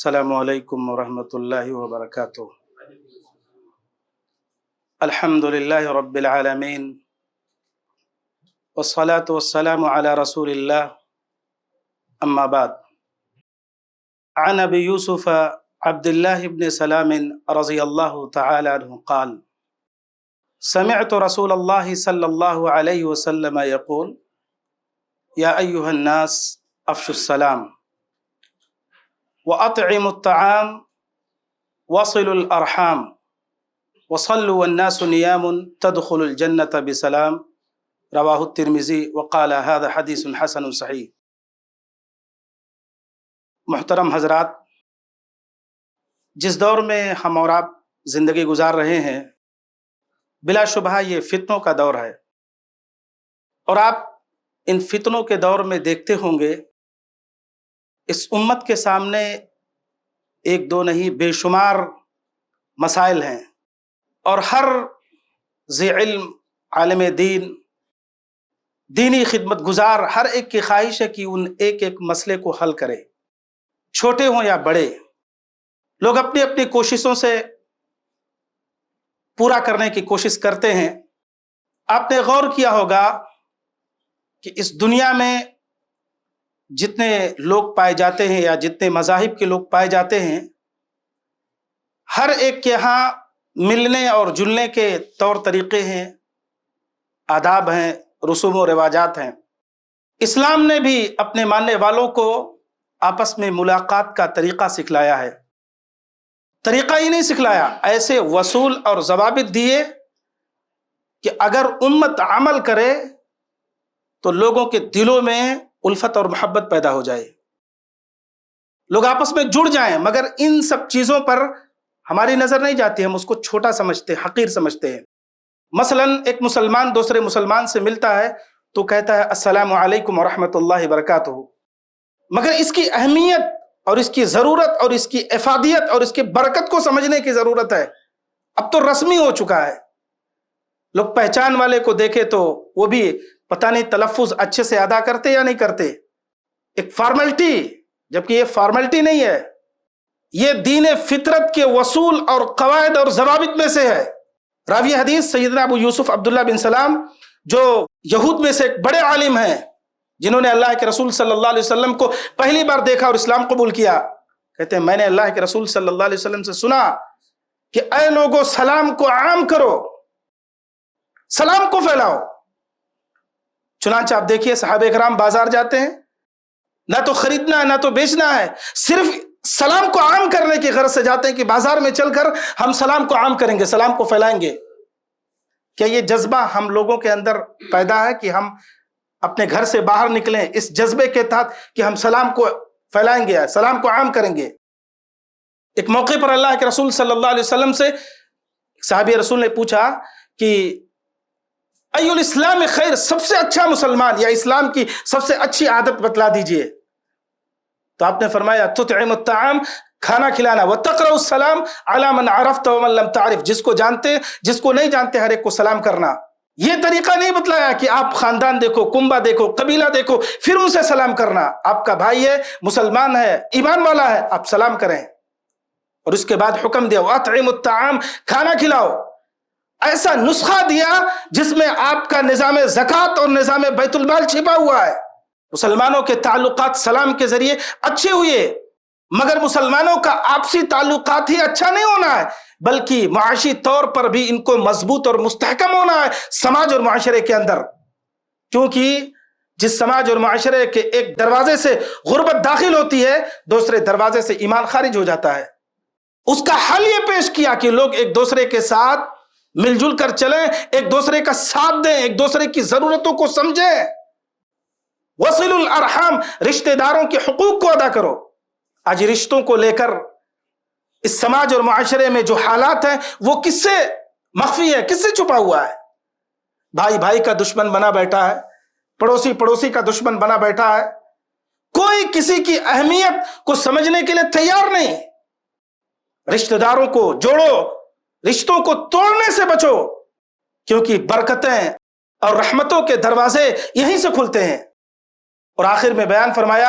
السلام علیکم ورحمۃ اللہ وبرکاتہ۔ الحمد للہ رب العالمین والصلاة والسلام علی رسول اللہ، اما بعد۔ عن ابی یوسف عبد اللہ بن سلام رضی اللہ تعالی عنہ قال سمعت رسول اللہ صلی اللہ علیہ وسلم یقول یا ایھا الناس افشوا السلام وأطعموا الطعام وصلوا الأرحام وصلوا والناس نيام تدخلوا الجنة بسلام، رواہ الترمذی وقال هذا حدیث حسن صحیح۔ محترم حضرات، جس دور میں ہم اور آپ زندگی گزار رہے ہیں، بلا شبہ یہ فتنوں کا دور ہے، اور آپ ان فتنوں کے دور میں دیکھتے ہوں گے اس امت کے سامنے ایک دو نہیں بے شمار مسائل ہیں، اور ہر ذی علم، عالم دین، دینی خدمت گزار، ہر ایک کی خواہش ہے کہ ان ایک ایک مسئلے کو حل کرے، چھوٹے ہوں یا بڑے۔ لوگ اپنی اپنی کوششوں سے پورا کرنے کی کوشش کرتے ہیں۔ آپ نے غور کیا ہوگا کہ اس دنیا میں جتنے لوگ پائے جاتے ہیں یا جتنے مذاہب کے لوگ پائے جاتے ہیں، ہر ایک کے ہاں ملنے اور جلنے کے طور طریقے ہیں، آداب ہیں، رسوم و رواجات ہیں۔ اسلام نے بھی اپنے ماننے والوں کو آپس میں ملاقات کا طریقہ سکھلایا ہے۔ طریقہ ہی نہیں سکھلایا، ایسے اصول اور ضوابط دیے کہ اگر امت عمل کرے تو لوگوں کے دلوں میں الفت اور محبت پیدا ہو جائے، لوگ آپس میں جڑ جائیں۔ مگر ان سب چیزوں پر ہماری نظر نہیں جاتی، ہم اس کو چھوٹا سمجھتے ہیں، حقیر سمجھتے ہیں۔ مثلا ایک مسلمان دوسرے مسلمان سے ملتا ہے تو کہتا ہے السلام علیکم ورحمۃ اللہ وبرکاتہ، مگر اس کی اہمیت اور اس کی ضرورت اور اس کی افادیت اور اس کی برکت کو سمجھنے کی ضرورت ہے۔ اب تو رسمی ہو چکا ہے، لوگ پہچان والے کو دیکھے تو وہ بھی پتہ نہیں تلفظ اچھے سے ادا کرتے یا نہیں کرتے، ایک فارملٹی، جبکہ یہ فارملٹی نہیں ہے، یہ دین فطرت کے اصول اور قواعد اور ضوابط میں سے ہے۔ راوی حدیث سیدنا ابو یوسف عبداللہ بن سلام، جو یہود میں سے ایک بڑے عالم ہیں، جنہوں نے اللہ کے رسول صلی اللہ علیہ وسلم کو پہلی بار دیکھا اور اسلام قبول کیا، کہتے ہیں میں نے اللہ کے رسول صلی اللہ علیہ وسلم سے سنا کہ اے لوگوں، سلام کو عام کرو، سلام کو پھیلاؤ۔ چنانچہ آپ دیکھیے صحابہ کرام بازار جاتے ہیں، نہ تو خریدنا ہے نہ تو بیچنا ہے، صرف سلام کو عام کرنے کی غرض سے جاتے ہیں کہ بازار میں چل کر ہم سلام کو عام کریں گے، سلام کو پھیلائیں گے۔ کیا یہ جذبہ ہم لوگوں کے اندر پیدا ہے کہ ہم اپنے گھر سے باہر نکلیں اس جذبے کے تحت کہ ہم سلام کو پھیلائیں گے، سلام کو عام کریں گے؟ ایک موقع پر اللہ کے رسول صلی اللہ علیہ وسلم سے صحابی رسول نے پوچھا کہ ای الاسلام خیر، سب سے اچھا مسلمان یا اسلام کی سب سے اچھی عادت بتلا دیجئے۔ تو آپ نے فرمایا تطعم الطعام، کھانا کھلانا، وتقرأ السلام علی من عرفت ومن لم تعرف، جس کو جانتے جس کو نہیں جانتے ہر ایک کو سلام کرنا۔ یہ طریقہ نہیں بتلایا کہ آپ خاندان دیکھو، کنبہ دیکھو، قبیلہ دیکھو، پھر ان سے سلام کرنا۔ آپ کا بھائی ہے، مسلمان ہے، ایمان والا ہے، آپ سلام کریں۔ اور اس کے بعد حکم دیا واطعم الطعام، کھانا کھلاؤ۔ ایسا نسخہ دیا جس میں آپ کا نظام زکوٰۃ اور نظام بیت المال چھپا ہوا ہے۔ مسلمانوں کے تعلقات سلام کے ذریعے اچھے ہوئے، مگر مسلمانوں کا آپسی تعلقات ہی اچھا نہیں ہونا ہے، بلکہ معاشی طور پر بھی ان کو مضبوط اور مستحکم ہونا ہے سماج اور معاشرے کے اندر۔ کیونکہ جس سماج اور معاشرے کے ایک دروازے سے غربت داخل ہوتی ہے، دوسرے دروازے سے ایمان خارج ہو جاتا ہے۔ اس کا حل یہ پیش کیا کہ لوگ ایک دوسرے کے ساتھ مل جل کر چلیں، ایک دوسرے کا ساتھ دیں، ایک دوسرے کی ضرورتوں کو سمجھیں۔ وصل الارحام، رشتہ داروں کے حقوق کو ادا کرو۔ آج رشتوں کو لے کر اس سماج اور معاشرے میں جو حالات ہیں وہ کس سے مخفی ہے، کس سے چھپا ہوا ہے؟ بھائی بھائی کا دشمن بنا بیٹھا ہے، پڑوسی پڑوسی کا دشمن بنا بیٹھا ہے، کوئی کسی کی اہمیت کو سمجھنے کے لیے تیار نہیں۔ رشتہ داروں کو جوڑو، رشتوں کو توڑنے سے بچو، کیونکہ برکتیں اور رحمتوں کے دروازے یہیں سے کھلتے ہیں۔ اور آخر میں بیان فرمایا